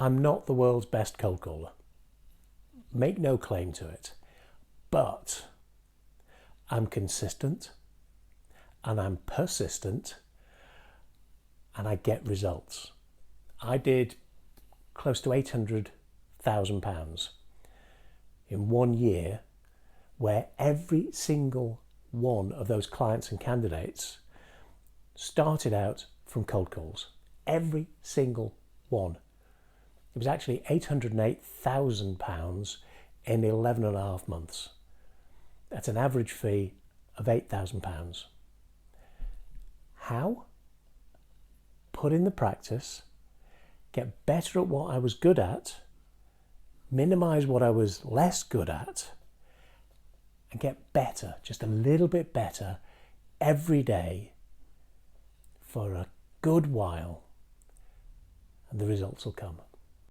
I'm not the world's best cold caller. Make no claim to it. But I'm consistent and I'm persistent and I get results. I did close to £800,000 in 1 year, where every single one of those clients and candidates started out from cold calls. Every single one. It was actually £808,000 in 11 and a half months. That's an average fee of £8,000. How? Put in the practice, get better at what I was good at, minimize what I was less good at, and get better, just a little bit better every day for a good while, and the results will come.